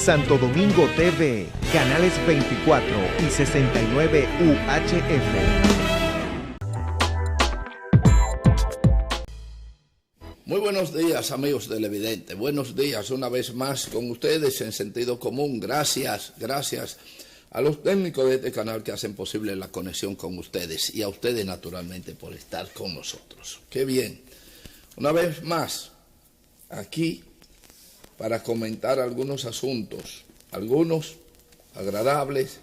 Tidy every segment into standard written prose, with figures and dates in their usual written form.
Santo Domingo TV, canales 24 y 69 UHF. Muy buenos días, amigos televidentes. Buenos días una vez más con ustedes en Sentido Común. Gracias a los técnicos de este canal que hacen posible la conexión con ustedes y a ustedes naturalmente por estar con nosotros. Qué bien. Una vez más, aquí para comentar algunos asuntos, algunos agradables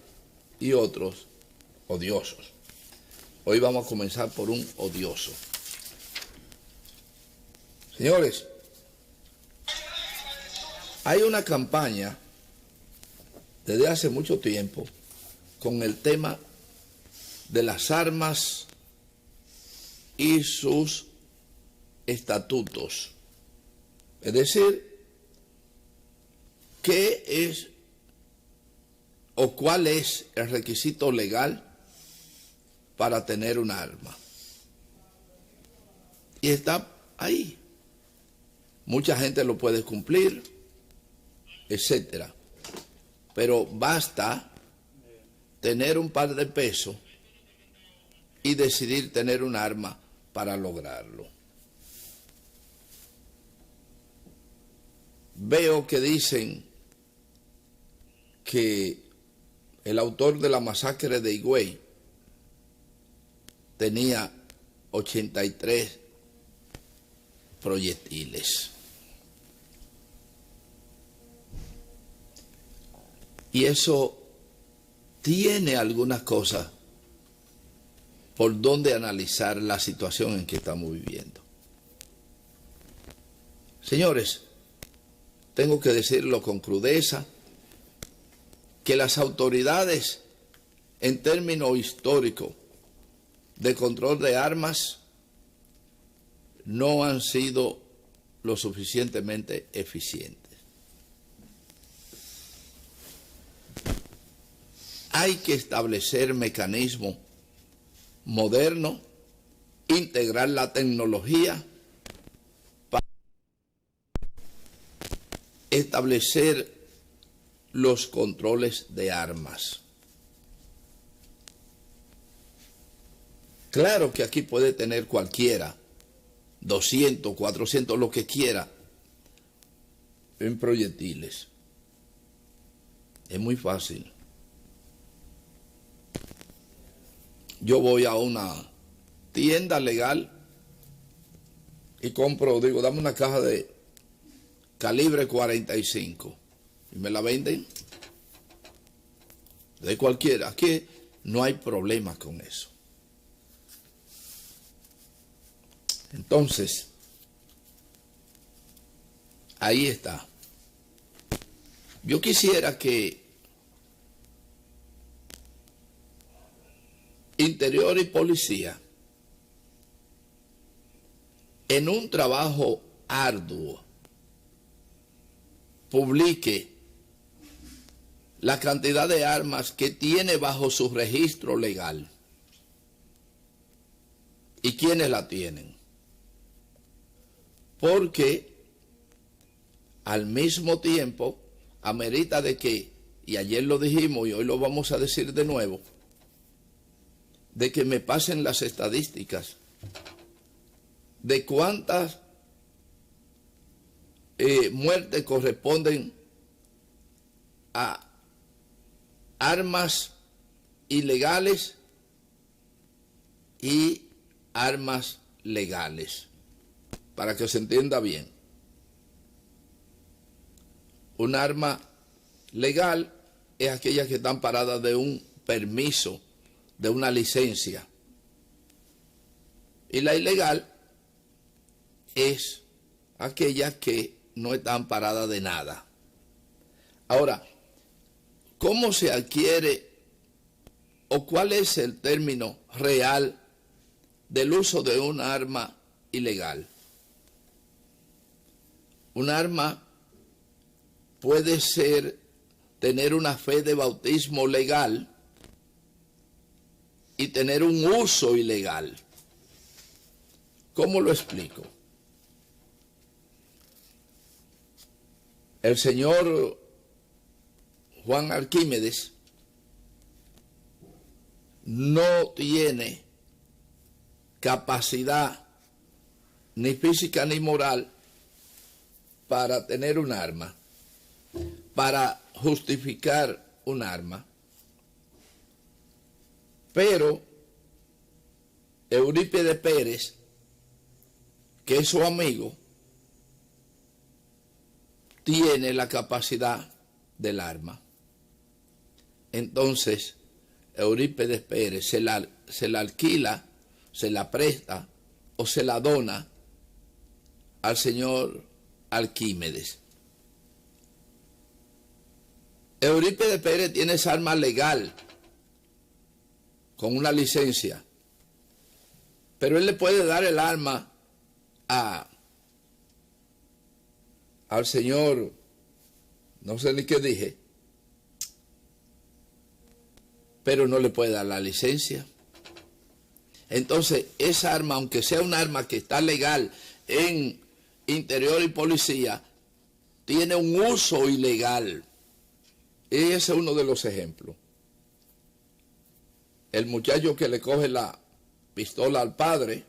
y otros odiosos. Hoy vamos a comenzar por un odioso. Señores, hay una campaña desde hace mucho tiempo con el tema de las armas y sus estatutos. Es decir, ¿qué es o cuál es el requisito legal para tener un arma? Y está ahí. Mucha gente lo puede cumplir, etcétera. Pero basta tener un par de pesos y decidir tener un arma para lograrlo. Veo que dicen que el autor de la masacre de Higüey tenía 83 proyectiles. Y eso tiene algunas cosas por donde analizar la situación en que estamos viviendo. Señores, tengo que decirlo con crudeza, que las autoridades en términos históricos de control de armas no han sido lo suficientemente eficientes. Hay que establecer mecanismos modernos, integrar la tecnología para establecer los controles de armas. Claro que aquí puede tener cualquiera 200, 400, lo que quiera en proyectiles. Es muy fácil. Yo voy a una tienda legal y compro, digo, dame una caja de calibre 45 y me la venden de cualquiera. Aquí no hay problema con eso. Entonces, ahí está. Yo quisiera que Interior y Policía, en un trabajo arduo, publique la cantidad de armas que tiene bajo su registro legal y quiénes la tienen. Porque al mismo tiempo amerita de que, y ayer lo dijimos y hoy lo vamos a decir de nuevo, de que me pasen las estadísticas de cuántas muertes corresponden a armas ilegales y armas legales, para que se entienda bien. Un arma legal es aquella que están paradas de un permiso, de una licencia. Y la ilegal es aquella que no están paradas de nada. Ahora, ¿cómo se adquiere o cuál es el término real del uso de un arma ilegal? Un arma puede tener una fe de bautismo legal y tener un uso ilegal. ¿Cómo lo explico? El señor Juan Arquímedes no tiene capacidad ni física ni moral para tener un arma, para justificar un arma. Pero Eurípides Pérez, que es su amigo, tiene la capacidad del arma. Entonces, Eurípides Pérez se la alquila, se la presta o se la dona al señor Arquímedes. Eurípides Pérez tiene esa arma legal, con una licencia, pero él le puede dar el arma al señor, no sé ni qué dije, pero no le puede dar la licencia. Entonces, esa arma, aunque sea un arma que está legal en Interior y Policía, tiene un uso ilegal. Ese es uno de los ejemplos. El muchacho que le coge la pistola al padre,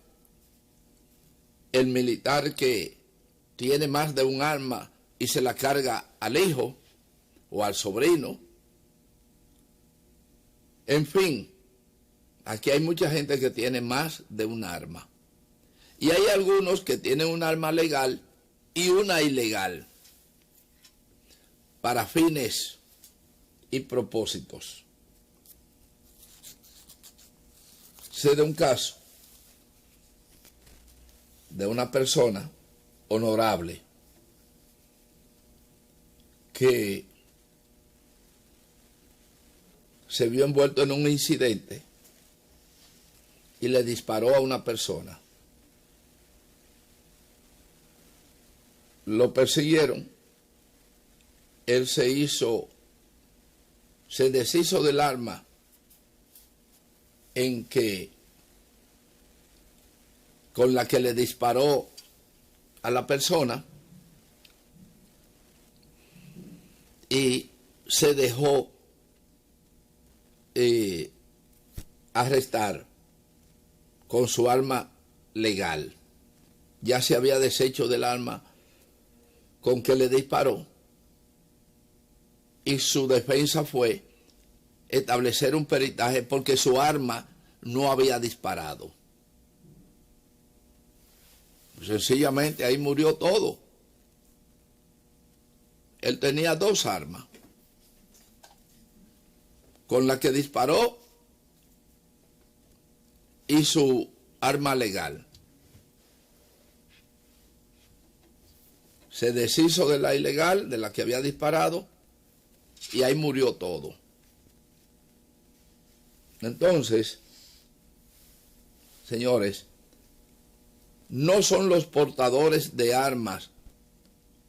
el militar que tiene más de un arma y se la carga al hijo o al sobrino. En fin, aquí hay mucha gente que tiene más de un arma. Y hay algunos que tienen un arma legal y una ilegal para fines y propósitos. Sé de un caso de una persona honorable que se vio envuelto en un incidente y le disparó a una persona. Lo persiguieron, él se deshizo del arma con la que le disparó a la persona y se dejó arrestar con su arma legal. Ya se había deshecho del arma con que le disparó y su defensa fue establecer un peritaje porque su arma no había disparado. Sencillamente ahí murió todo. Él tenía dos armas, con la que disparó y su arma legal. Se deshizo de la ilegal, de la que había disparado, y ahí murió todo. Entonces, señores, no son los portadores de armas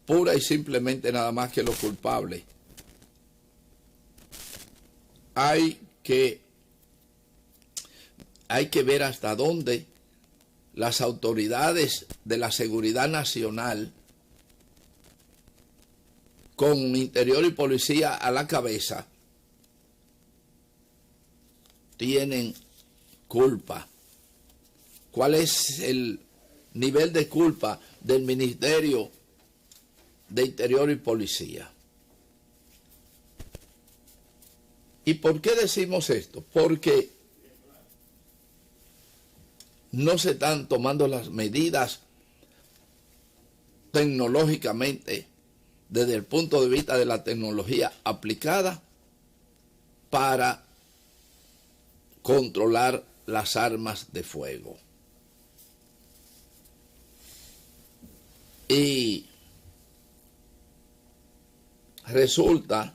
pura y simplemente nada más que los culpables. Hay que ver hasta dónde las autoridades de la seguridad nacional, con Interior y Policía a la cabeza, tienen culpa. ¿Cuál es el nivel de culpa del Ministerio de Interior y Policía? ¿Y por qué decimos esto? Porque no se están tomando las medidas tecnológicamente, desde el punto de vista de la tecnología aplicada, para controlar las armas de fuego. Y resulta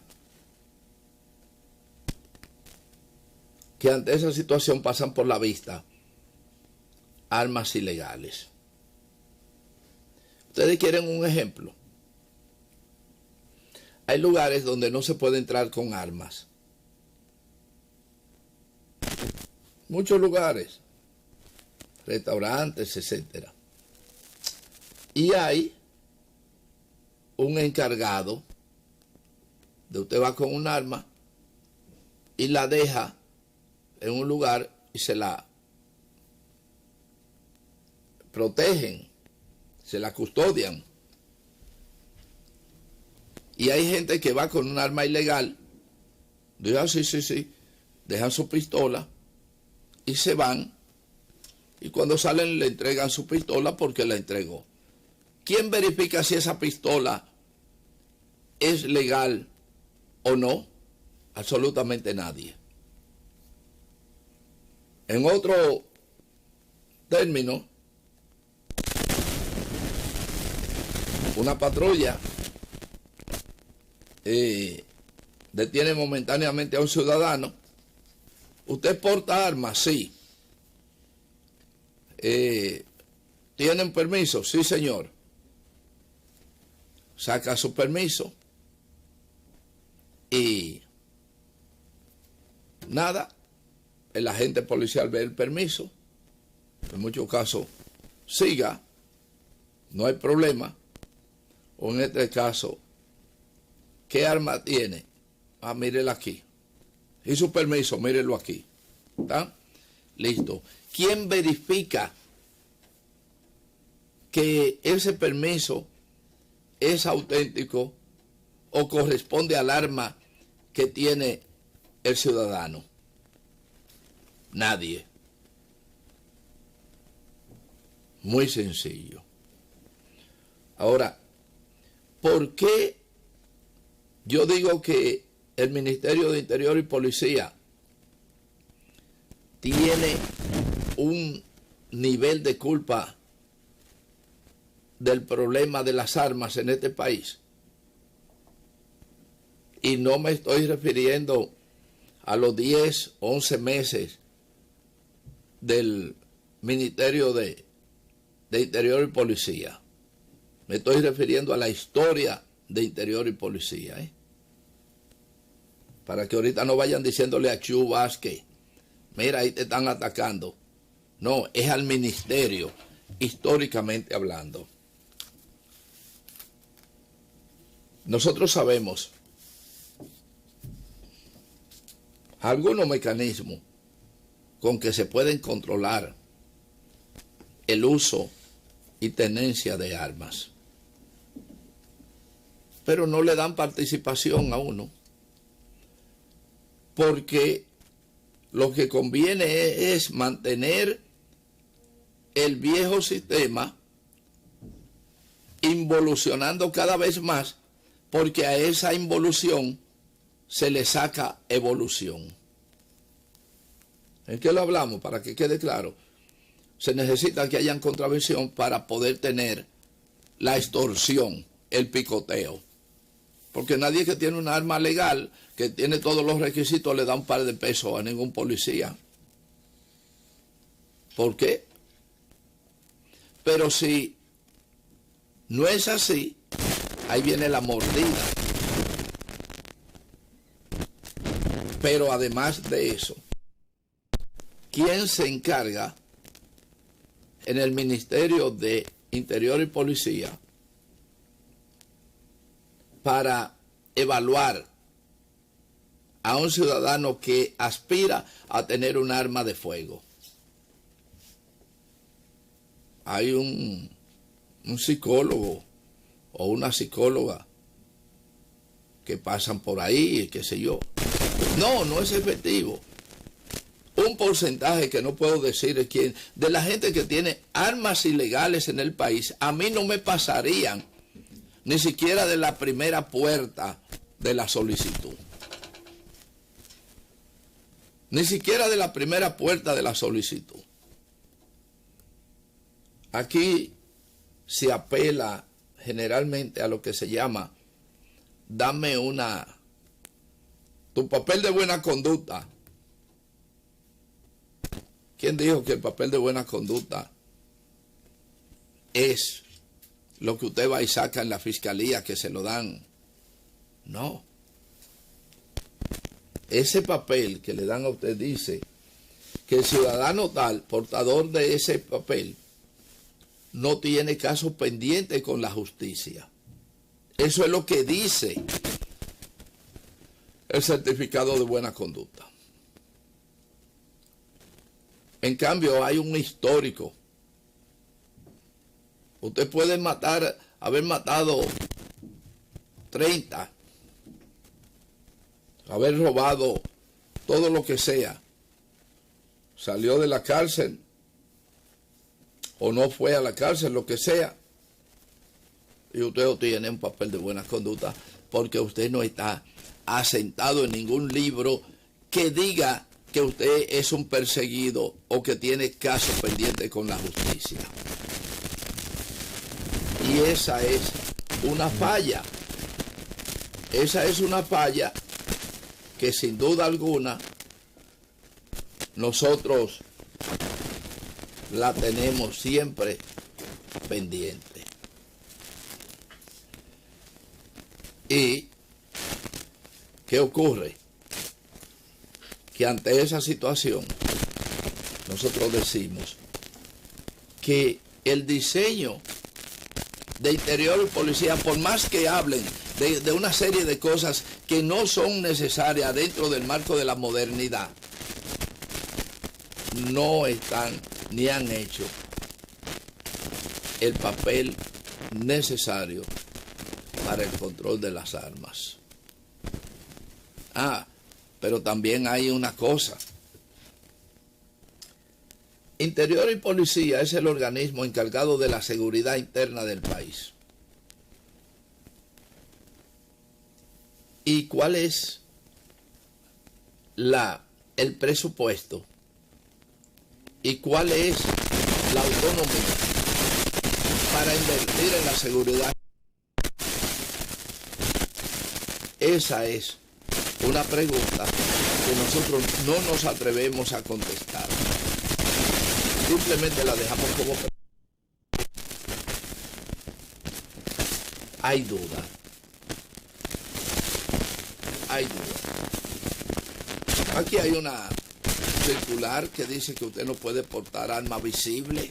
que ante esa situación pasan por la vista armas ilegales. Ustedes quieren un ejemplo. Hay lugares donde no se puede entrar con armas. Muchos lugares, restaurantes, etcétera. Y hay un encargado de usted va con un arma y la deja en un lugar y se la protegen, se la custodian. Y hay gente que va con un arma ilegal, dice, sí, dejan su pistola y se van, y cuando salen le entregan su pistola porque la entregó. ¿Quién verifica si esa pistola es legal o no? Absolutamente nadie. En otro término, una patrulla detiene momentáneamente a un ciudadano. ¿Usted porta armas? Sí. ¿Tienen permiso? Sí, señor. Saca su permiso y nada, el agente policial ve el permiso, en muchos casos siga, no hay problema. O en este caso, ¿qué arma tiene? Ah, mírela aquí. Y su permiso, mírelo aquí. ¿Está? Listo. ¿Quién verifica que ese permiso es auténtico o corresponde al arma que tiene el ciudadano? Nadie. Muy sencillo. Ahora, ¿por qué yo digo que el Ministerio de Interior y Policía tiene un nivel de culpa del problema de las armas en este país? Y no me estoy refiriendo a los 10, 11 meses del Ministerio de Interior y Policía. Me estoy refiriendo a la historia de Interior y Policía, para que ahorita no vayan diciéndole a Chu Vázquez, mira, ahí te están atacando. No, es al ministerio, históricamente hablando. Nosotros sabemos algunos mecanismos con que se pueden controlar el uso y tenencia de armas, pero no le dan participación a uno, porque lo que conviene es mantener el viejo sistema involucionando cada vez más, porque a esa involución se le saca evolución. ¿En qué lo hablamos? Para que quede claro. Se necesita que haya contravención para poder tener la extorsión, el picoteo. Porque nadie que tiene un arma legal, que tiene todos los requisitos, le da un par de pesos a ningún policía. ¿Por qué? Pero si no es así, ahí viene la mordida. Pero además de eso, ¿quién se encarga en el Ministerio de Interior y Policía para evaluar a un ciudadano que aspira a tener un arma de fuego? Hay un psicólogo o una psicóloga que pasan por ahí, qué sé yo. No es efectivo. Un porcentaje que no puedo decir es quién, de la gente que tiene armas ilegales en el país, a mí no me pasarían ni siquiera de la primera puerta de la solicitud. Ni siquiera de la primera puerta de la solicitud. Aquí se apela generalmente a lo que se llama, dame tu papel de buena conducta. ¿Quién dijo que el papel de buena conducta es lo que usted va y saca en la fiscalía, que se lo dan? No. Ese papel que le dan a usted dice que el ciudadano tal, portador de ese papel, no tiene caso pendiente con la justicia. Eso es lo que dice el certificado de buena conducta. En cambio, hay un histórico. Usted puede haber matado 30, haber robado todo lo que sea, salió de la cárcel o no fue a la cárcel, lo que sea, y usted obtiene un papel de buena conducta porque usted no está asentado en ningún libro que diga que usted es un perseguido o que tiene casos pendientes con la justicia. Y esa es una falla. Esa es una falla que sin duda alguna nosotros la tenemos siempre pendiente. ¿Y qué ocurre? Que ante esa situación nosotros decimos que el diseño de Interior y Policía, por más que hablen de una serie de cosas que no son necesarias dentro del marco de la modernidad, no están ni han hecho el papel necesario para el control de las armas. Pero también hay una cosa. Interior y Policía es el organismo encargado de la seguridad interna del país. ¿Y cuál es el presupuesto? ¿Y cuál es la autonomía para invertir en la seguridad? Esa es una pregunta que nosotros no nos atrevemos a contestar. Simplemente la dejamos como pregunta. Hay duda. Hay duda. Aquí hay una circular que dice que usted no puede portar arma visible.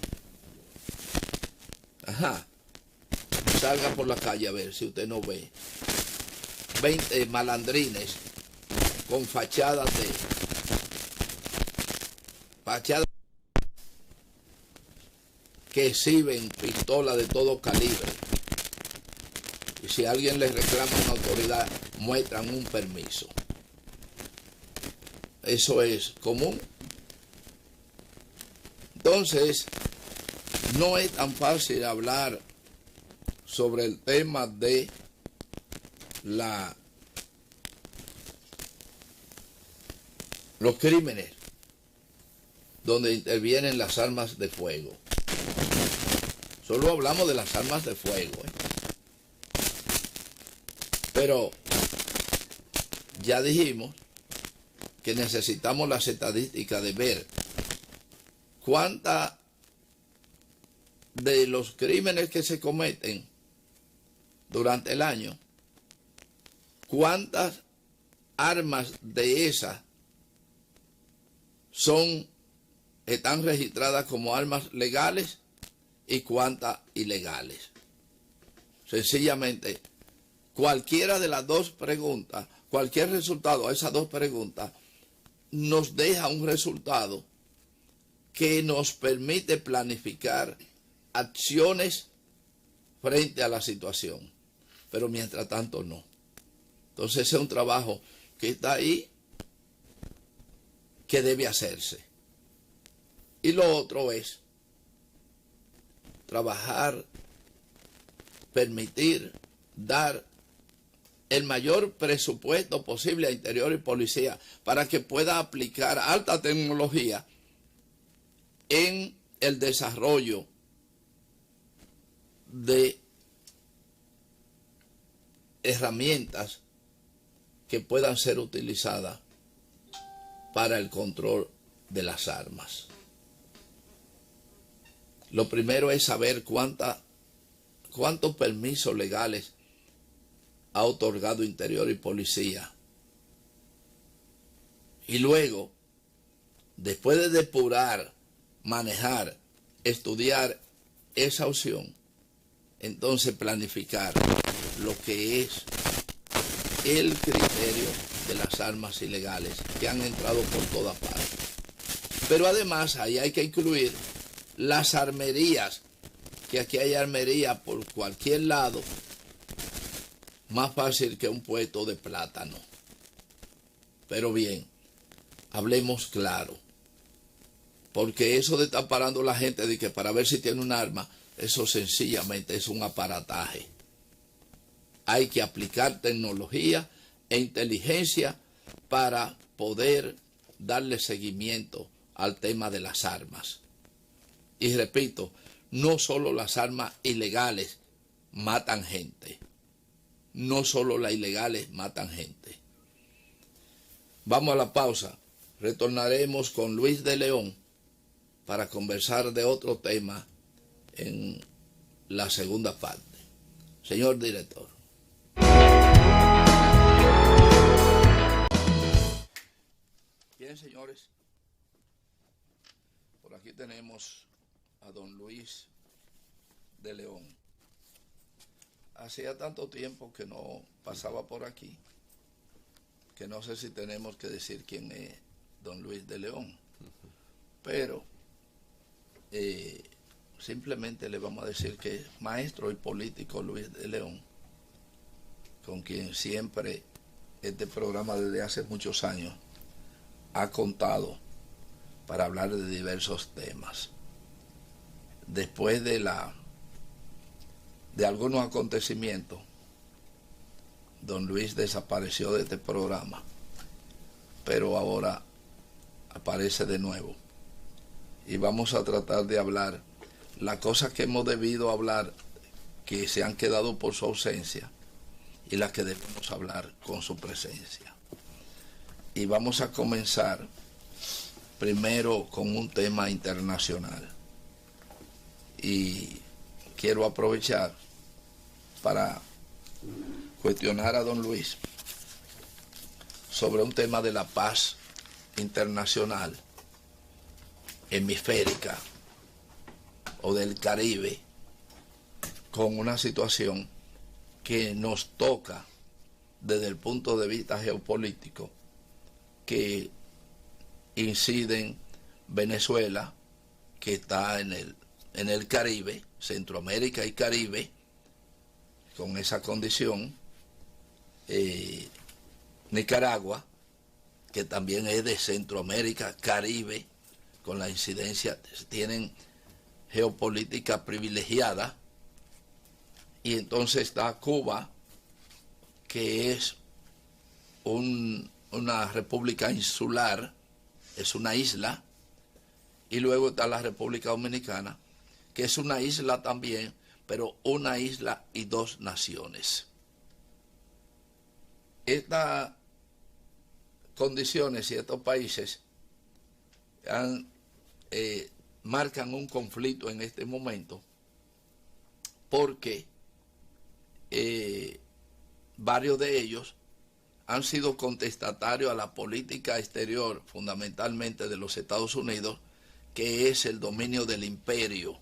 Salga por la calle a ver si usted no ve 20 malandrines con fachadas que exhiben pistolas de todo calibre. Y si alguien les reclama a una autoridad, muestran un permiso. Eso es común. Entonces, no es tan fácil hablar sobre el tema de los crímenes donde intervienen las armas de fuego. Solo hablamos de las armas de fuego, Pero ya dijimos que necesitamos las estadísticas de ver cuánta de los crímenes que se cometen durante el año, cuántas armas de esas están registradas como armas legales y cuántas ilegales. Sencillamente, cualquiera de las dos preguntas, cualquier resultado a esas dos preguntas, nos deja un resultado que nos permite planificar acciones frente a la situación. Pero mientras tanto no. Entonces ese es un trabajo que está ahí, que debe hacerse. Y lo otro es trabajar, permitir, dar el mayor presupuesto posible a Interior y Policía para que pueda aplicar alta tecnología en el desarrollo de herramientas que puedan ser utilizadas para el control de las armas. Lo primero es saber cuántos permisos legales ha otorgado Interior y Policía. Y luego, después de depurar, manejar, estudiar esa opción, entonces planificar lo que es el criterio de las armas ilegales que han entrado por todas partes. Pero además ahí hay que incluir las armerías, que aquí hay armería por cualquier lado, más fácil que un puesto de plátano. Pero bien, hablemos claro, porque eso de estar parando a la gente de que para ver si tiene un arma, eso sencillamente es un aparataje. Hay que aplicar tecnología e inteligencia para poder darle seguimiento al tema de las armas. Y repito, no solo las armas ilegales matan gente. No solo las ilegales matan gente. Vamos a la pausa. Retornaremos con Luis de León para conversar de otro tema en la segunda parte. Señor director. Bien, señores. Por aquí tenemos a don Luis de León. Hacía tanto tiempo que no pasaba por aquí, que no sé si tenemos que decir quién es don Luis de León. Pero simplemente le vamos a decir que es maestro y político Luis de León, con quien siempre este programa desde hace muchos años ha contado para hablar de diversos temas. Después de algunos acontecimientos, don Luis desapareció de este programa, pero ahora aparece de nuevo. Y vamos a tratar de hablar las cosas que hemos debido hablar, que se han quedado por su ausencia, y las que debemos hablar con su presencia. Y vamos a comenzar primero con un tema internacional. Y quiero aprovechar para cuestionar a don Luis sobre un tema de la paz internacional, hemisférica o del Caribe, con una situación que nos toca desde el punto de vista geopolítico, que inciden Venezuela, que está en el Caribe, Centroamérica y Caribe, con esa condición, Nicaragua, que también es de Centroamérica, Caribe, con la incidencia, tienen geopolítica privilegiada, y entonces está Cuba, que es una república insular, es una isla, y luego está la República Dominicana, que es una isla también, pero una isla y dos naciones. Estas condiciones y estos países marcan un conflicto en este momento, porque varios de ellos han sido contestatarios a la política exterior, fundamentalmente de los Estados Unidos, que es el dominio del imperio,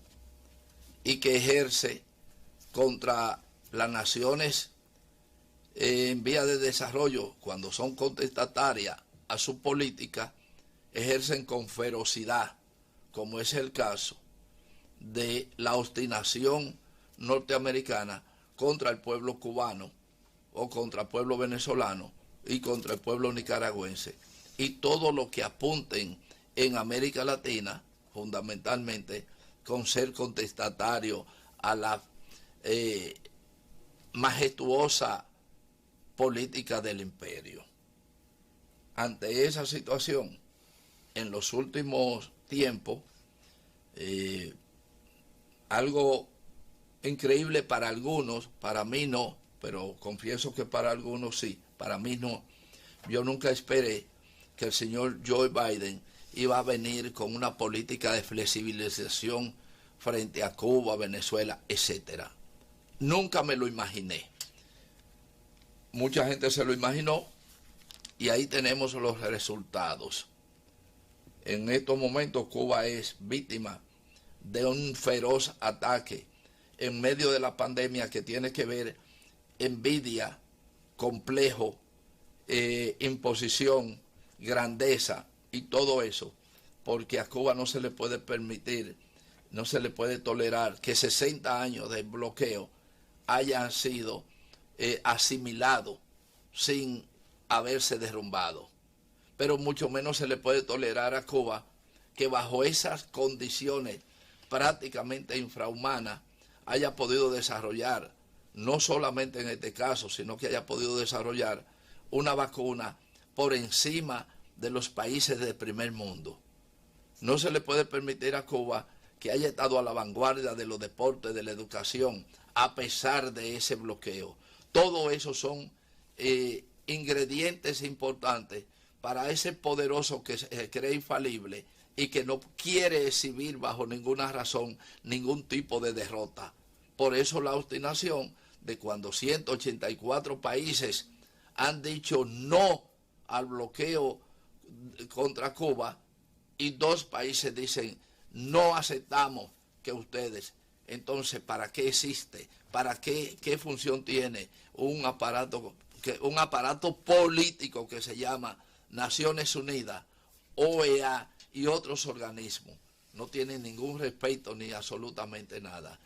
y que ejerce contra las naciones en vía de desarrollo, cuando son contestatarias a su política, ejercen con ferocidad, como es el caso de la obstinación norteamericana contra el pueblo cubano, o contra el pueblo venezolano, y contra el pueblo nicaragüense, y todo lo que apunten en América Latina, fundamentalmente con ser contestatario a la majestuosa política del imperio. Ante esa situación, en los últimos tiempos, algo increíble para algunos, para mí no, pero confieso que para algunos sí, para mí no. Yo nunca esperé que el señor Joe Biden iba a venir con una política de flexibilización frente a Cuba, Venezuela, etcétera. Nunca me lo imaginé. Mucha gente se lo imaginó y ahí tenemos los resultados. En estos momentos Cuba es víctima de un feroz ataque en medio de la pandemia que tiene que ver envidia complejo, imposición, grandeza y todo eso, porque a Cuba no se le puede permitir, no se le puede tolerar que 60 años de bloqueo hayan sido asimilados sin haberse derrumbado. Pero mucho menos se le puede tolerar a Cuba que bajo esas condiciones prácticamente infrahumanas haya podido desarrollar, no solamente en este caso, sino que haya podido desarrollar una vacuna por encima de los países del primer mundo. No se le puede permitir a Cuba que haya estado a la vanguardia de los deportes, de la educación, a pesar de ese bloqueo. Todo eso son ingredientes importantes para ese poderoso que se cree infalible y que no quiere exhibir bajo ninguna razón ningún tipo de derrota. Por eso la obstinación de cuando 184 países han dicho no al bloqueo contra Cuba y 2 países dicen no aceptamos que ustedes. Entonces, ¿para qué existe? ¿Para qué función tiene un aparato político que se llama Naciones Unidas, OEA y otros organismos? No tienen ningún respeto ni absolutamente nada.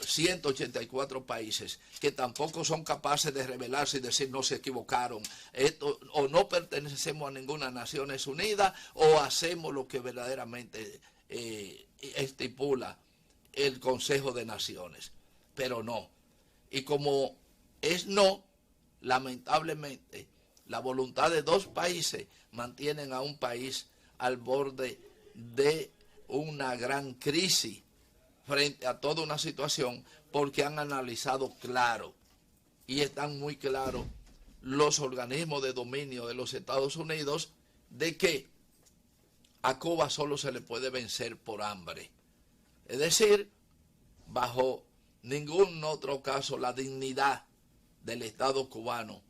184 países que tampoco son capaces de rebelarse y decir no se equivocaron, esto, o no pertenecemos a ninguna Naciones Unidas o hacemos lo que verdaderamente estipula el Consejo de Naciones, pero no. Y como es no, lamentablemente la voluntad de 2 países mantienen a un país al borde de una gran crisis frente a toda una situación, porque han analizado claro y están muy claros los organismos de dominio de los Estados Unidos de que a Cuba solo se le puede vencer por hambre. Es decir, bajo ningún otro caso la dignidad del Estado cubano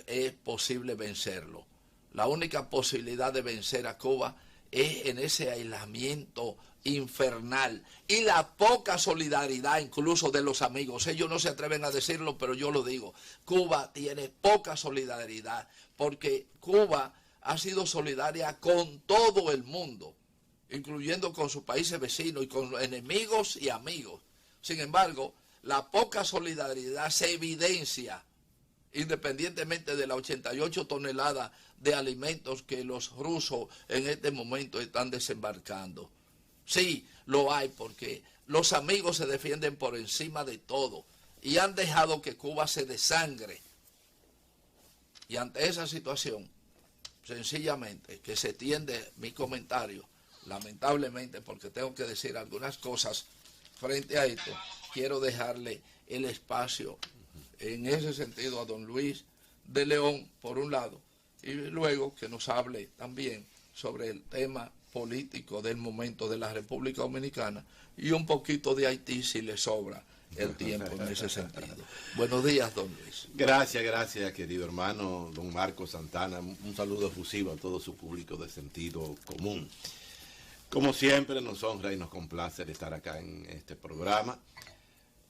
es posible vencerlo. La única posibilidad de vencer a Cuba es en ese aislamiento infernal y la poca solidaridad incluso de los amigos. Ellos no se atreven a decirlo, pero yo lo digo. Cuba tiene poca solidaridad porque Cuba ha sido solidaria con todo el mundo, incluyendo con sus países vecinos y con enemigos y amigos. Sin embargo, la poca solidaridad se evidencia independientemente de las 88 toneladas de alimentos que los rusos en este momento están desembarcando. Sí, lo hay porque los amigos se defienden por encima de todo y han dejado que Cuba se desangre. Y ante esa situación, sencillamente, que se tiende mi comentario, lamentablemente, porque tengo que decir algunas cosas frente a esto, quiero dejarle el espacio en ese sentido a don Luis de León, por un lado, y luego que nos hable también sobre el tema político del momento de la República Dominicana y un poquito de Haití si le sobra el tiempo en ese sentido. Buenos días, don Luis. Gracias, querido hermano, don Marcos Santana. Un saludo efusivo a todo su público de sentido común. Como siempre, nos honra y nos complace estar acá en este programa.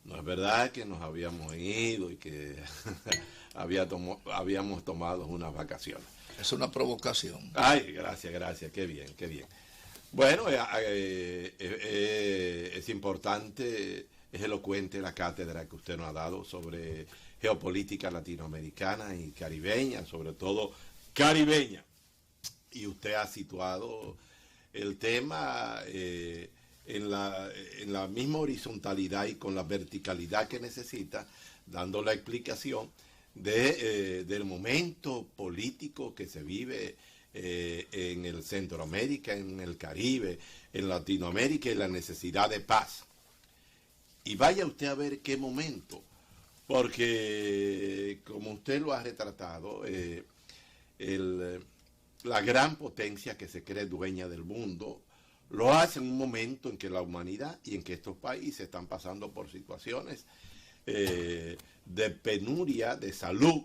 No es verdad que nos habíamos ido y que habíamos tomado unas vacaciones. Es una provocación. Ay, gracias, qué bien. Bueno, es importante, es elocuente la cátedra que usted nos ha dado sobre geopolítica latinoamericana y caribeña, sobre todo caribeña. Y usted ha situado el tema en la misma horizontalidad y con la verticalidad que necesita, dando la explicación del momento político que se vive en el Centroamérica, en el Caribe, en Latinoamérica y la necesidad de paz. Y vaya usted a ver qué momento, porque como usted lo ha retratado, la gran potencia que se cree dueña del mundo, lo hace en un momento en que la humanidad y en que estos países están pasando por situaciones de penuria de salud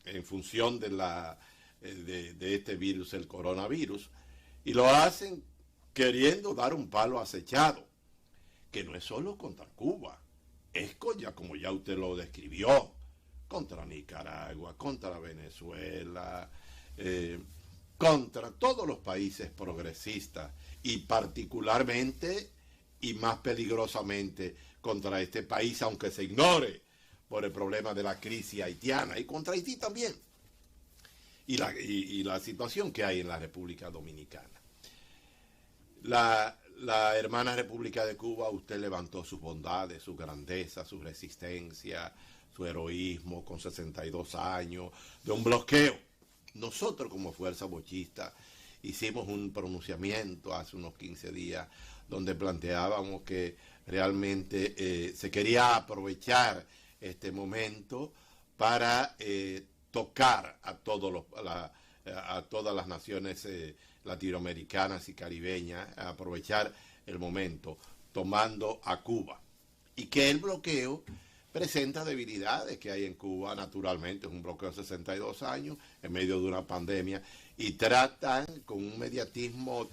en función de este virus, el coronavirus, y lo hacen queriendo dar un palo acechado, que no es solo contra Cuba, es como ya usted lo describió, contra Nicaragua, contra Venezuela, contra todos los países progresistas y particularmente y más peligrosamente contra este país, aunque se ignore por el problema de la crisis haitiana, y contra Haití también, y la situación que hay en la República Dominicana. La hermana República de Cuba, usted levantó sus bondades, su grandeza, su resistencia, su heroísmo con 62 años de un bloqueo. Nosotros como Fuerza Bochista hicimos un pronunciamiento hace unos 15 días donde planteábamos que realmente se quería aprovechar este momento para tocar a todas las naciones latinoamericanas y caribeñas, aprovechar el momento tomando a Cuba, y que el bloqueo presenta debilidades que hay en Cuba. Naturalmente es un bloqueo de 62 años en medio de una pandemia, y tratan con un mediatismo,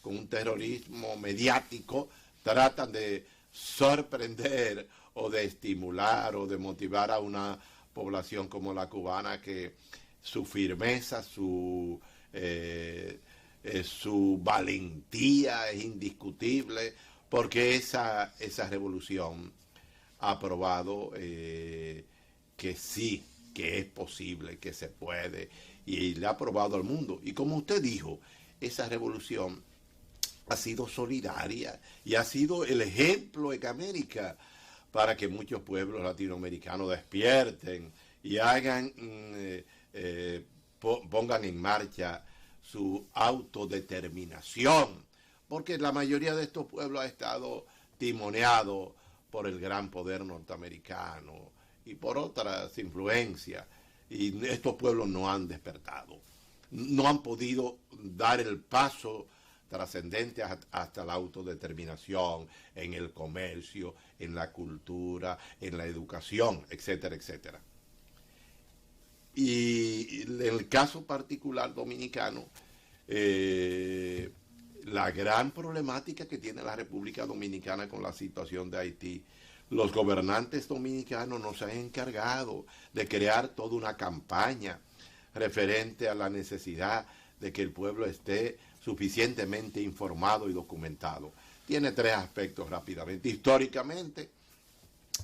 con un terrorismo mediático, tratan de sorprender o de estimular o de motivar a una población como la cubana, que su firmeza, su valentía es indiscutible, porque esa revolución ha probado que sí, que es posible, que se puede, y le ha probado al mundo. Y como usted dijo, esa revolución ha sido solidaria y ha sido el ejemplo en América para que muchos pueblos latinoamericanos despierten y pongan en marcha su autodeterminación, porque la mayoría de estos pueblos ha estado timoneado por el gran poder norteamericano y por otras influencias, y estos pueblos no han despertado, no han podido dar el paso trascendente hasta la autodeterminación en el comercio, en la cultura, en la educación, etcétera, etcétera. Y en el caso particular dominicano, la gran problemática que tiene la República Dominicana con la situación de Haití, los gobernantes dominicanos nos han encargado de crear toda una campaña referente a la necesidad de que el pueblo esté suficientemente informado y documentado. Tiene tres aspectos rápidamente. Históricamente,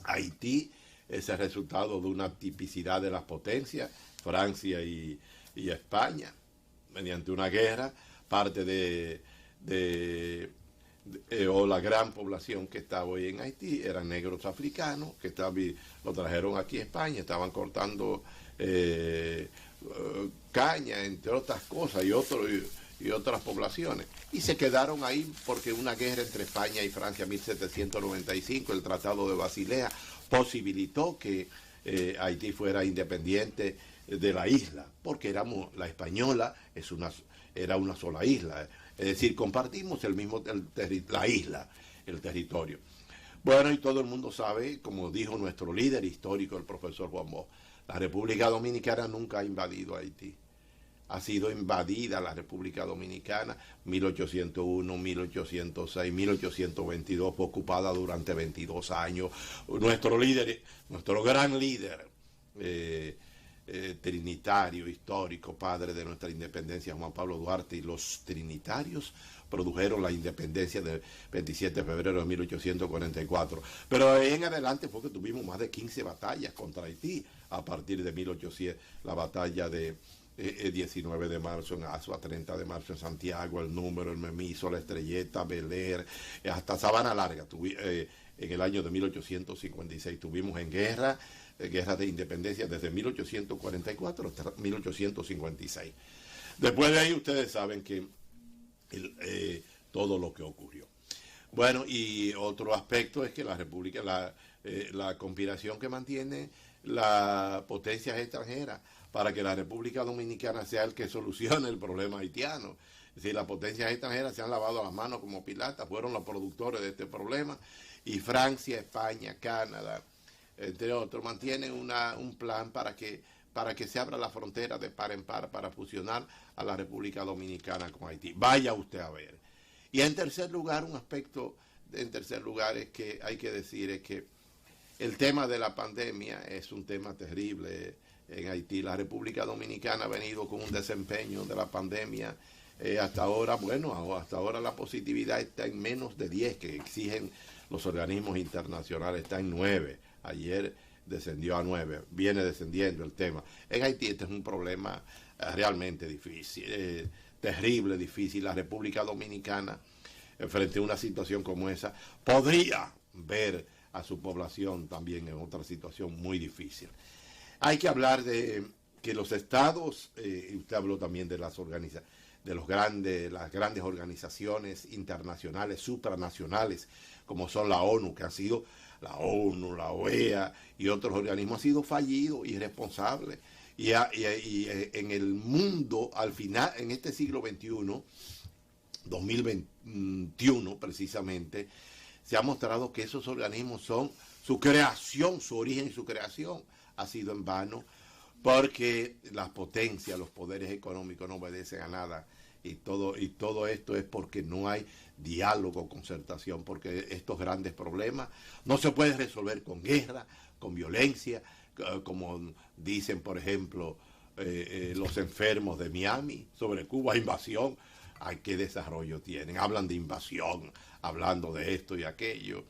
Haití es el resultado de una tipicidad de las potencias, Francia y España, mediante una guerra. Parte o la gran población que está hoy en Haití eran negros africanos que lo trajeron aquí a España, estaban cortando caña, entre otras cosas, y otras poblaciones, y se quedaron ahí porque una guerra entre España y Francia en 1795, el Tratado de Basilea, posibilitó que Haití fuera independiente de la isla, porque la española era una sola isla, es decir, compartimos la isla, el territorio. Bueno, y todo el mundo sabe, como dijo nuestro líder histórico, el profesor Juan Bosch, la República Dominicana nunca ha invadido Haití. Ha sido invadida la República Dominicana 1801, 1806, 1822, fue ocupada durante 22 años. Nuestro gran líder trinitario, histórico, padre de nuestra independencia, Juan Pablo Duarte, y los trinitarios produjeron la independencia del 27 de febrero de 1844. Pero de ahí en adelante fue que tuvimos más de 15 batallas contra Haití, a partir de 1800, la batalla de 19 de marzo en Azua, 30 de marzo en Santiago, El Número, El Memiso, La Estrelleta, Beler, hasta Sabana Larga. En el año de 1856 estuvimos en guerra de independencia desde 1844 hasta 1856. Después de ahí ustedes saben que todo lo que ocurrió. Bueno, y otro aspecto es que la República, la conspiración que mantiene las potencias extranjeras para que la República Dominicana sea el que solucione el problema haitiano. Es decir, las potencias extranjeras se han lavado las manos como Pilata, fueron los productores de este problema, y Francia, España, Canadá, entre otros, mantienen un plan para que se abra la frontera de par en par para fusionar a la República Dominicana con Haití. Vaya usted a ver. Y en tercer lugar, un aspecto es que hay que decir es que el tema de la pandemia es un tema terrible en Haití. La República Dominicana ha venido con un desempeño de la pandemia hasta ahora, hasta ahora la positividad está en menos de 10 que exigen los organismos internacionales, está en 9. Ayer descendió a 9, viene descendiendo el tema. En Haití este es un problema realmente difícil, terrible, difícil. La República Dominicana, frente a una situación como esa, podría ver a su población también en otra situación muy difícil. Hay que hablar de que los estados, y usted habló también de las grandes organizaciones internacionales, supranacionales, como son la ONU, que han sido la ONU, la OEA y otros organismos, han sido fallidos, irresponsables. Y en el mundo, al final, en este siglo XXI, 2021 precisamente, se ha mostrado que esos organismos son su creación, su origen y su creación ha sido en vano, porque las potencias, los poderes económicos no obedecen a nada, y todo esto es porque no hay diálogo, concertación, porque estos grandes problemas no se pueden resolver con guerra, con violencia, como dicen, por ejemplo, los enfermos de Miami sobre Cuba, invasión. Ay, qué desarrollo tienen, hablan de invasión, hablando de esto y aquello.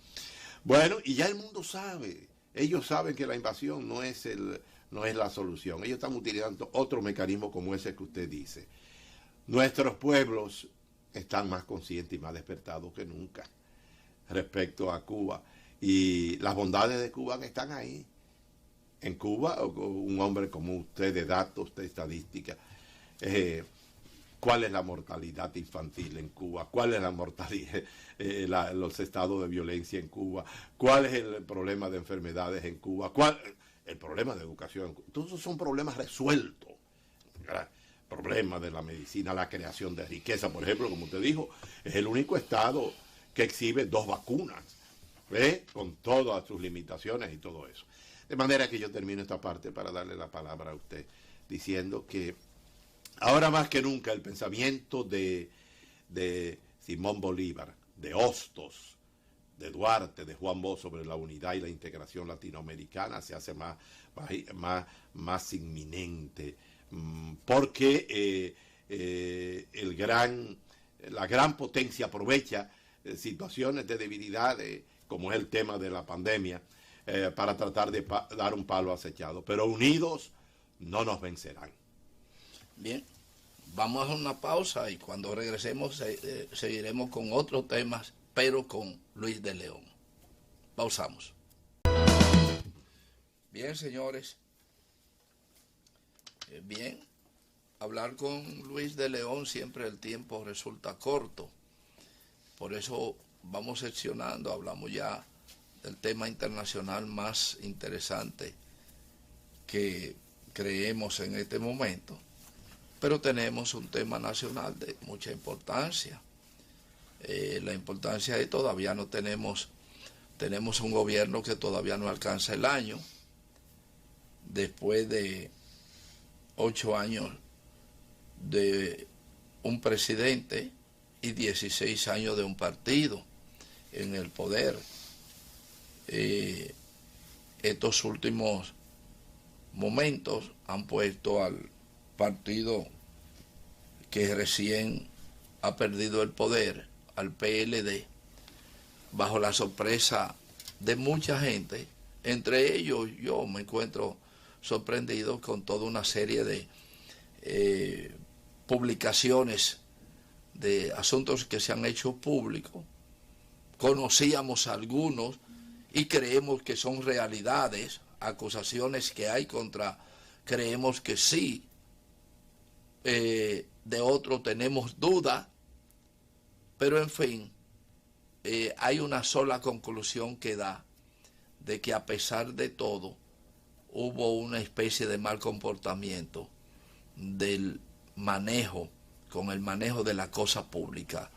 Bueno, y ya el mundo sabe, ellos saben que la invasión no es la solución. Ellos están utilizando otro mecanismo como ese que usted dice. Nuestros pueblos están más conscientes y más despertados que nunca respecto a Cuba. Y las bondades de Cuba que están ahí. En Cuba, un hombre como usted de datos, de estadística, ¿cuál es la mortalidad infantil en Cuba? ¿Cuál es la mortalidad, los estados de violencia en Cuba? ¿Cuál es el problema de enfermedades en Cuba? ¿Cuál el problema de educación en Cuba? Todos esos son problemas resueltos. Problemas de la medicina, la creación de riqueza, por ejemplo, como usted dijo, es el único estado que exhibe 2 vacunas, con todas sus limitaciones y todo eso. De manera que yo termino esta parte para darle la palabra a usted, diciendo que ahora más que nunca el pensamiento de Simón Bolívar, de Hostos, de Duarte, de Juan Bosch sobre la unidad y la integración latinoamericana se hace más inminente, porque la gran potencia aprovecha situaciones de debilidad, como es el tema de la pandemia, para tratar de dar un palo acechado. Pero unidos no nos vencerán. Bien, vamos a una pausa y cuando regresemos seguiremos con otros temas, pero con Luis de León. Pausamos. Bien, señores. Bien, hablar con Luis de León siempre el tiempo resulta corto. Por eso vamos seccionando, hablamos ya del tema internacional más interesante que creemos en este momento. Pero tenemos un tema nacional de mucha importancia. La importancia es todavía no tenemos un gobierno que todavía no alcanza el año. Después de 8 años de un presidente y 16 años de un partido en el poder. Estos últimos momentos han puesto al partido que recién ha perdido el poder, al PLD, bajo la sorpresa de mucha gente. Entre ellos yo me encuentro sorprendido con toda una serie de publicaciones de asuntos que se han hecho públicos. Conocíamos algunos y creemos que son realidades, acusaciones que hay creemos que sí. De otro tenemos duda, pero en fin, hay una sola conclusión que da, de que a pesar de todo, hubo una especie de mal comportamiento con el manejo de la cosa pública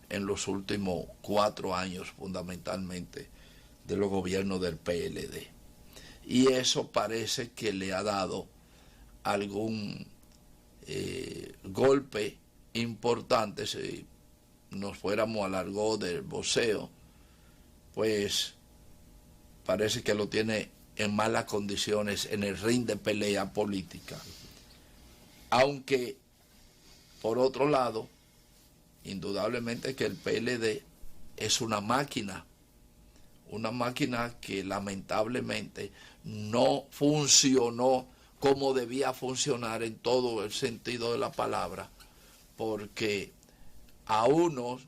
en los últimos 4 años, fundamentalmente, de los gobiernos del PLD. Y eso parece que le ha dado algún golpe importante. Si nos fuéramos al argot del boxeo, pues parece que lo tiene en malas condiciones en el ring de pelea política. Aunque, por otro lado, indudablemente que el PLD es una máquina que lamentablemente no funcionó como debía funcionar en todo el sentido de la palabra, porque a unos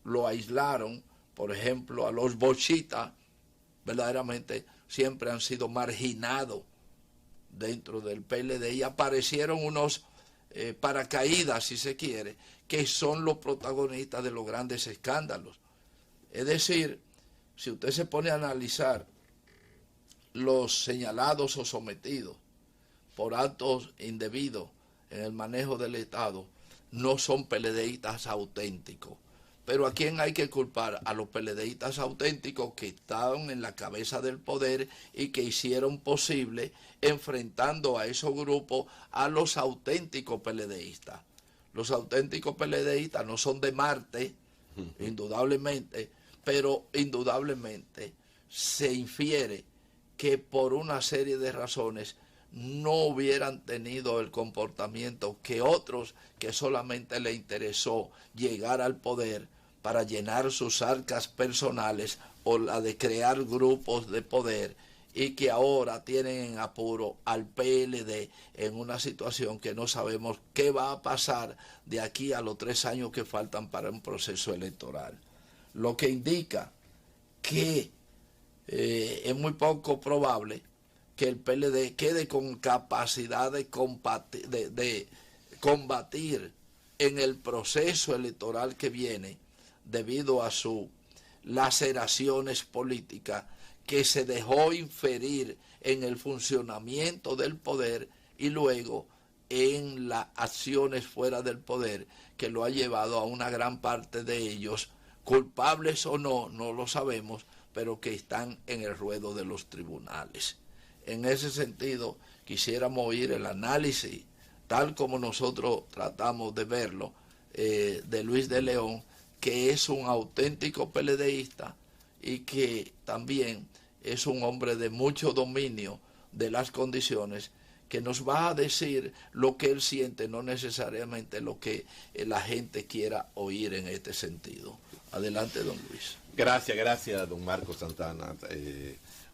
lo aislaron, por ejemplo, a los bochitas, verdaderamente siempre han sido marginados dentro del PLD, y aparecieron unos paracaídas, si se quiere, que son los protagonistas de los grandes escándalos. Es decir, si usted se pone a analizar los señalados o sometidos por actos indebidos en el manejo del Estado, no son PLDistas auténticos. Pero ¿a quién hay que culpar? A los PLDistas auténticos que estaban en la cabeza del poder y que hicieron posible, enfrentando a esos grupos, a los auténticos PLDistas. Los auténticos PLDistas no son de Marte, indudablemente, pero indudablemente se infiere que por una serie de razones no hubieran tenido el comportamiento que otros que solamente le interesó llegar al poder para llenar sus arcas personales o la de crear grupos de poder, y que ahora tienen en apuro al PLD en una situación que no sabemos qué va a pasar de aquí a los 3 años que faltan para un proceso electoral. Lo que indica que es muy poco probable que el PLD quede con capacidad de combatir en el proceso electoral que viene, debido a sus laceraciones políticas que se dejó inferir en el funcionamiento del poder y luego en las acciones fuera del poder, que lo ha llevado a una gran parte de ellos, culpables o no, no lo sabemos, pero que están en el ruedo de los tribunales. En ese sentido, quisiéramos oír el análisis, tal como nosotros tratamos de verlo, de Luis de León, que es un auténtico PLDista y que también es un hombre de mucho dominio de las condiciones, que nos va a decir lo que él siente, no necesariamente lo que la gente quiera oír en este sentido. Adelante, don Luis. Gracias, don Marcos Santana.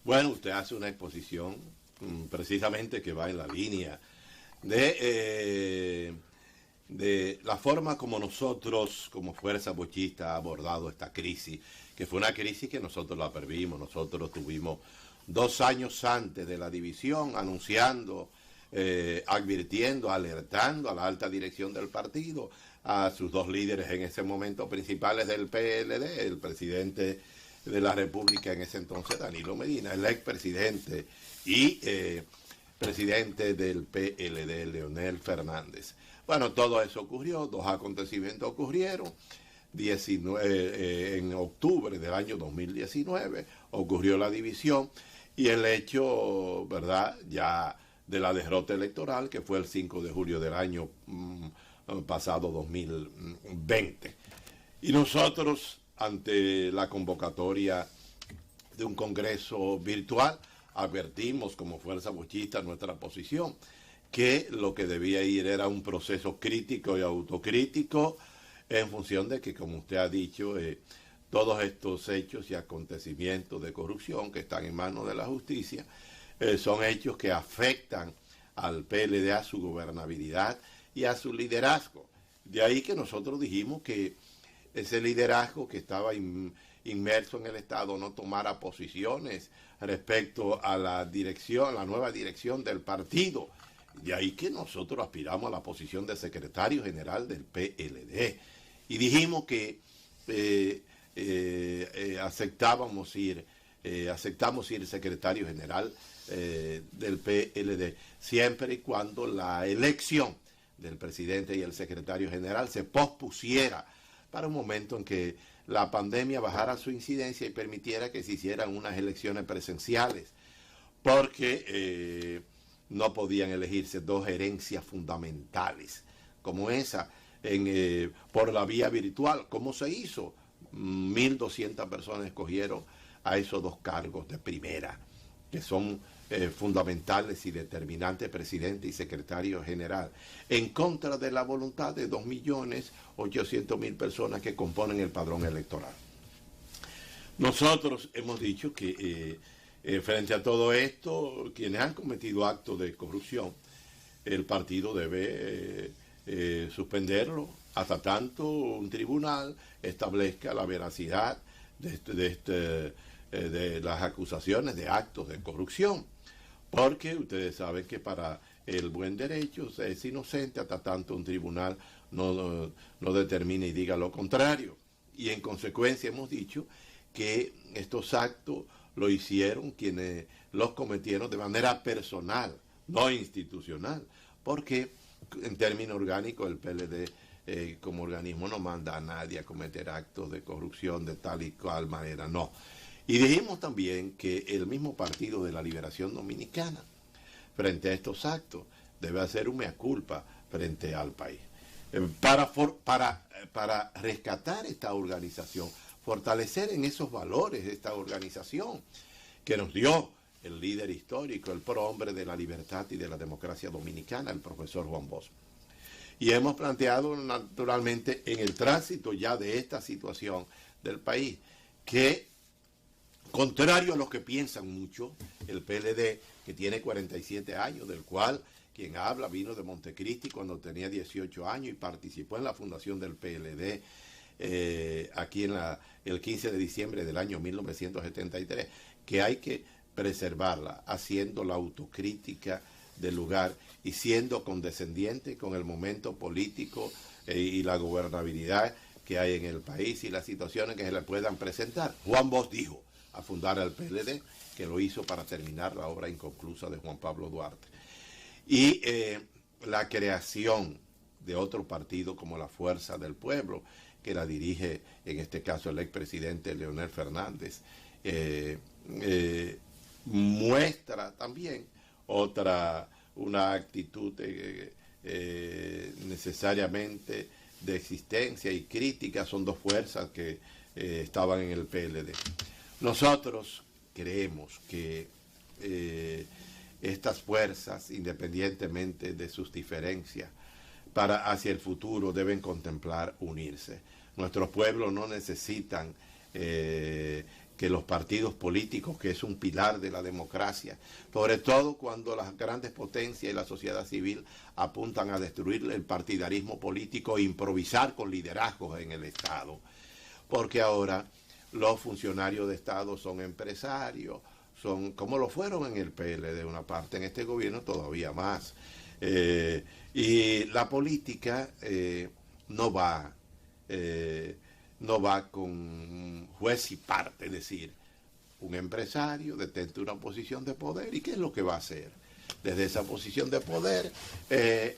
Bueno, usted hace una exposición precisamente que va en la línea de la forma como nosotros, como Fuerza Bochista, ha abordado esta crisis, que fue una crisis que nosotros la perdimos. Nosotros tuvimos 2 años antes de la división anunciando, advirtiendo, alertando a la alta dirección del partido, a sus 2 líderes en ese momento principales del PLD, el presidente de la República en ese entonces, Danilo Medina, el expresidente y presidente del PLD, Leonel Fernández. Bueno, todo eso ocurrió, 2 acontecimientos ocurrieron. En octubre del año 2019 ocurrió la división y el hecho, ¿verdad?, ya de la derrota electoral, que fue el 5 de julio del año pasado 2020. Y nosotros, ante la convocatoria de un congreso virtual, advertimos como Fuerza Bochista nuestra posición, que lo que debía ir era un proceso crítico y autocrítico, en función de que, como usted ha dicho, todos estos hechos y acontecimientos de corrupción que están en manos de la justicia son hechos que afectan al PLD, a su gobernabilidad y a su liderazgo. De ahí que nosotros dijimos que ese liderazgo que estaba inmerso en el Estado no tomara posiciones respecto a la dirección, la nueva dirección del partido. De ahí que nosotros aspiramos a la posición de secretario general del PLD. Y dijimos que aceptamos ir secretario general del PLD, siempre y cuando la elección del presidente y el secretario general se pospusiera para un momento en que la pandemia bajara su incidencia y permitiera que se hicieran unas elecciones presenciales, porque no podían elegirse 2 gerencias fundamentales como esa por la vía virtual, como se hizo. 1.200 personas escogieron a esos dos cargos de primera, que son fundamentales y determinantes, presidente y secretario general, en contra de la voluntad de 2.800.000 personas que componen el padrón electoral. Nosotros hemos dicho que frente a todo esto, quienes han cometido actos de corrupción, el partido debe suspenderlo hasta tanto un tribunal establezca la veracidad de las acusaciones de actos de corrupción. Porque ustedes saben que para el buen derecho se es inocente hasta tanto un tribunal no determine y diga lo contrario. Y en consecuencia hemos dicho que estos actos lo hicieron quienes los cometieron de manera personal, no institucional, porque en términos orgánicos el PLD como organismo no manda a nadie a cometer actos de corrupción de tal y cual manera, no. Y dijimos también que el mismo Partido de la Liberación Dominicana, frente a estos actos, debe hacer un mea culpa frente al país. Para rescatar esta organización, fortalecer en esos valores esta organización que nos dio el líder histórico, el prohombre de la libertad y de la democracia dominicana, el profesor Juan Bosch. Y hemos planteado naturalmente en el tránsito ya de esta situación del país que, contrario a lo que piensan mucho, el PLD, que tiene 47 años, del cual quien habla vino de Montecristi cuando tenía 18 años y participó en la fundación del PLD aquí el 15 de diciembre del año 1973, que hay que preservarla, haciendo la autocrítica del lugar y siendo condescendiente con el momento político y la gobernabilidad que hay en el país y las situaciones que se le puedan presentar. Juan Bosch dijo a fundar al PLD, que lo hizo para terminar la obra inconclusa de Juan Pablo Duarte. Y la creación de otro partido como la Fuerza del Pueblo, que la dirige en este caso el expresidente Leonel Fernández, muestra también una actitud necesariamente de existencia y crítica. Son dos fuerzas que estaban en el PLD. Nosotros creemos que estas fuerzas, independientemente de sus diferencias, hacia el futuro deben contemplar unirse. Nuestros pueblos no necesitan que los partidos políticos, que es un pilar de la democracia, sobre todo cuando las grandes potencias y la sociedad civil apuntan a destruir el partidarismo político e improvisar con liderazgos en el Estado. Porque ahora los funcionarios de Estado son empresarios, son como lo fueron en el PL de una parte, en este gobierno todavía más. Y la política no va con juez y parte, es decir, un empresario detenta una posición de poder, ¿y qué es lo que va a hacer? Desde esa posición de poder,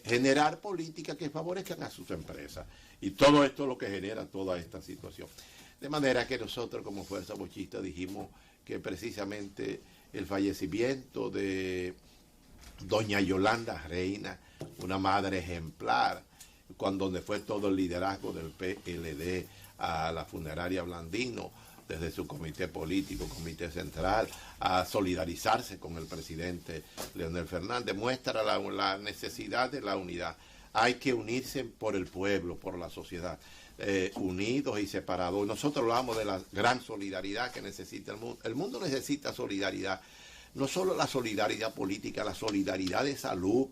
generar políticas que favorezcan a sus empresas. Y todo esto es lo que genera toda esta situación. De manera que nosotros como Fuerza Bochista dijimos que precisamente el fallecimiento de doña Yolanda Reina, una madre ejemplar, donde fue todo el liderazgo del PLD a la funeraria Blandino, desde su comité político, comité central, a solidarizarse con el presidente Leonel Fernández, muestra la necesidad de la unidad. Hay que unirse por el pueblo, por la sociedad, unidos y separados. Nosotros hablamos de la gran solidaridad que necesita el mundo. El mundo necesita solidaridad, no solo la solidaridad política, la solidaridad de salud.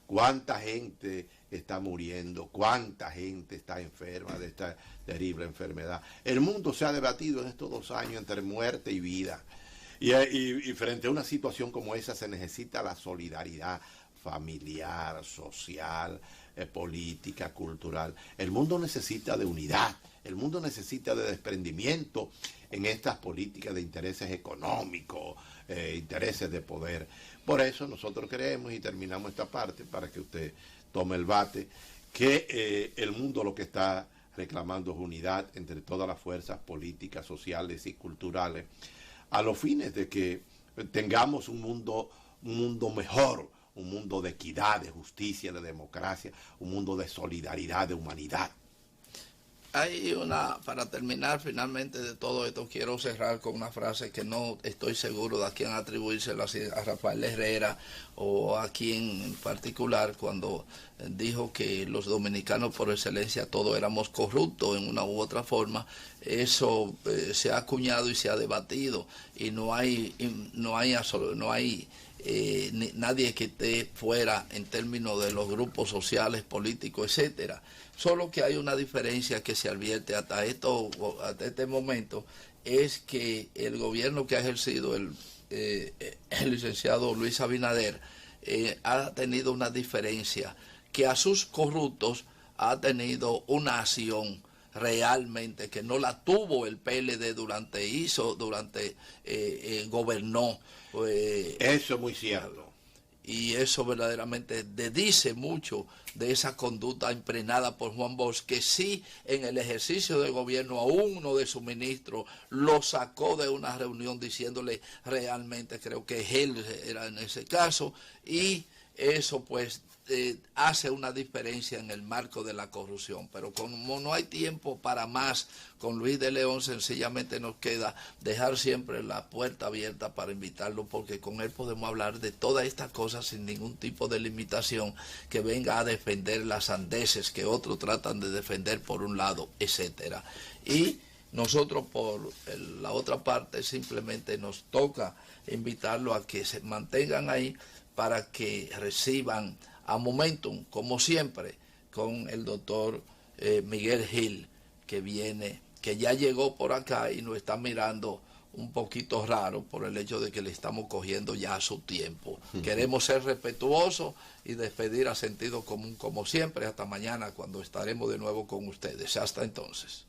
¿Cuánta gente está muriendo? ¿Cuánta gente está enferma de esta terrible enfermedad? El mundo se ha debatido en estos 2 años entre muerte y vida. Y frente a una situación como esa se necesita la solidaridad familiar, social, política, cultural. El mundo necesita de unidad, el mundo necesita de desprendimiento en estas políticas de intereses económicos, intereses de poder. Por eso nosotros creemos, y terminamos esta parte para que usted tome el bate, que el mundo lo que está reclamando es unidad entre todas las fuerzas políticas, sociales y culturales, a los fines de que tengamos un mundo mejor, un mundo de equidad, de justicia, de democracia, un mundo de solidaridad, de humanidad. hay una, para terminar finalmente de todo esto, quiero cerrar con una frase que no estoy seguro de a quién atribuírselo, a Rafael Herrera o a quién en particular, cuando dijo que los dominicanos por excelencia todos éramos corruptos en una u otra forma. Eso se ha acuñado y se ha debatido, y no hay nadie que esté fuera en términos de los grupos sociales, políticos, etcétera. Solo que hay una diferencia que se advierte hasta este momento, es que el gobierno que ha ejercido el licenciado Luis Abinader ha tenido una diferencia, que a sus corruptos ha tenido una acción realmente que no la tuvo el PLD durante gobernó. Eso es muy cierto. Y eso verdaderamente dice mucho de esa conducta impregnada por Juan Bosch, que sí, en el ejercicio de gobierno a uno de sus ministros lo sacó de una reunión diciéndole realmente, creo que él era en ese caso, y eso pues hace una diferencia en el marco de la corrupción. Pero como no hay tiempo para más con Luis de León, sencillamente nos queda dejar siempre la puerta abierta para invitarlo, porque con él podemos hablar de todas estas cosas sin ningún tipo de limitación que venga a defender las sandeces que otros tratan de defender por un lado, etcétera. Y nosotros por la otra parte simplemente nos toca invitarlo a que se mantengan ahí para que reciban a Momentum, como siempre, con el doctor Miguel Gil, que viene, que ya llegó por acá y nos está mirando un poquito raro por el hecho de que le estamos cogiendo ya a su tiempo. Queremos ser respetuosos y despedir a sentido común como siempre. Hasta mañana, cuando estaremos de nuevo con ustedes. Hasta entonces.